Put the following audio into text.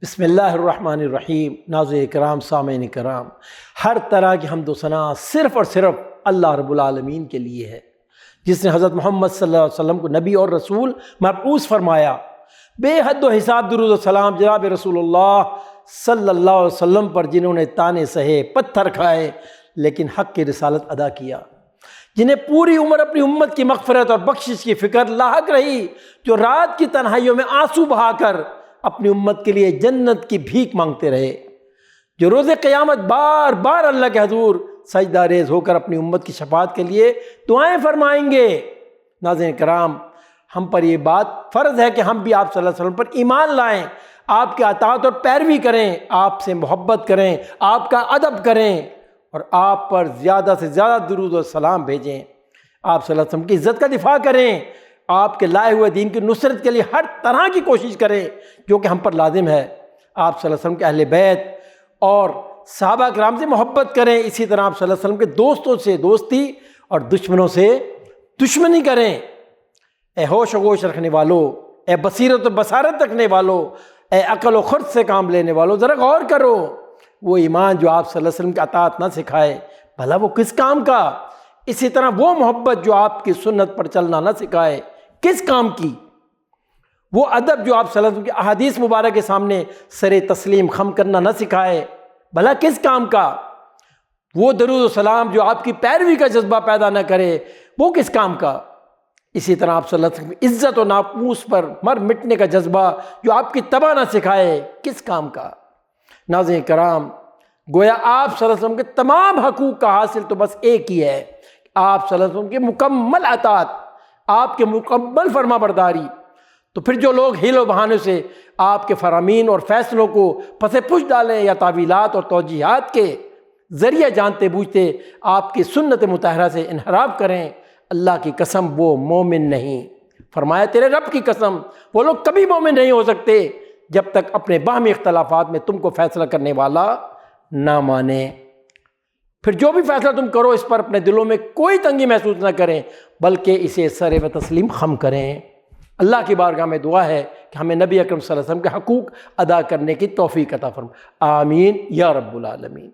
بسم اللہ الرحمن الرحیم۔ ناظرین کرام، سامعین کرام، ہر طرح کی حمد و ثنا صرف اور صرف اللہ رب العالمین کے لیے ہے، جس نے حضرت محمد صلی اللہ علیہ وسلم کو نبی اور رسول مبعوث فرمایا۔ بے حد و حساب درود و سلام جناب رسول اللہ صلی اللہ علیہ وسلم پر، جنہوں نے تانے سہے، پتھر کھائے، لیکن حق کی رسالت ادا کیا، جنہیں پوری عمر اپنی امت کی مغفرت اور بخشش کی فکر لاحق رہی، جو رات کی تنہائیوں میں آنسو بہا کر اپنی امت کے لیے جنت کی بھیک مانگتے رہے، جو روز قیامت بار بار اللہ کے حضور سجدہ ریز ہو کر اپنی امت کی شفاعت کے لیے دعائیں فرمائیں گے۔ ناظرین کرام، ہم پر یہ بات فرض ہے کہ ہم بھی آپ صلی اللہ علیہ وسلم پر ایمان لائیں، آپ کے اطاعت اور پیروی کریں، آپ سے محبت کریں، آپ کا ادب کریں، اور آپ پر زیادہ سے زیادہ درود و سلام بھیجیں۔ آپ صلی اللہ علیہ وسلم کی عزت کا دفاع کریں، آپ کے لائے ہوئے دین کی نصرت کے لیے ہر طرح کی کوشش کریں جو کہ ہم پر لازم ہے۔ آپ صلی اللہ علیہ وسلم کے اہل بیت اور صحابہ کرام سے محبت کریں، اسی طرح آپ صلی اللہ علیہ وسلم کے دوستوں سے دوستی اور دشمنوں سے دشمنی کریں۔ اے ہوش و گوش رکھنے والو، اے بصیرت و بصارت رکھنے والو، اے عقل و خرد سے کام لینے والو، ذرا غور کرو، وہ ایمان جو آپ صلی اللہ علیہ وسلم کی اطاعت نہ سکھائے بھلا وہ کس کام کا؟ اسی طرح وہ محبت جو آپ کی سنت پر چلنا نہ سکھائے کس کام کی؟ وہ ادب جو آپ صلی اللہ علیہ وسلم کی احادیث مبارک کے سامنے سر تسلیم خم کرنا نہ سکھائے بھلا کس کام کا؟ وہ درود و سلام جو آپ کی پیروی کا جذبہ پیدا نہ کرے وہ کس کام کا؟ اسی طرح آپ صلی اللہ علیہ وسلم کی عزت و ناموس پر مر مٹنے کا جذبہ جو آپ کی تباہ نہ سکھائے کس کام کا؟ ناظرین کرام، گویا آپ صلی اللہ علیہ وسلم کے تمام حقوق کا حاصل تو بس ایک ہی ہے، آپ صلی اللہ علیہ وسلم کی مکمل اطاعت، آپ کے مکمل فرما برداری۔ تو پھر جو لوگ ہیل و بہانے سے آپ کے فرامین اور فیصلوں کو پس پش ڈالیں یا تعویلات اور توجیحات کے ذریعے جانتے بوجھتے آپ کی سنت مطہرہ سے انحراف کریں، اللہ کی قسم وہ مومن نہیں۔ فرمایا تیرے رب کی قسم، وہ لوگ کبھی مومن نہیں ہو سکتے جب تک اپنے باہمی اختلافات میں تم کو فیصلہ کرنے والا نہ مانے۔ پھر جو بھی فیصلہ تم کرو اس پر اپنے دلوں میں کوئی تنگی محسوس نہ کریں، بلکہ اسے سر و تسلیم خم کریں۔ اللہ کی بارگاہ میں دعا ہے کہ ہمیں نبی اکرم صلی اللہ علیہ وسلم کے حقوق ادا کرنے کی توفیق عطا فرمائے، آمین یا رب العالمین۔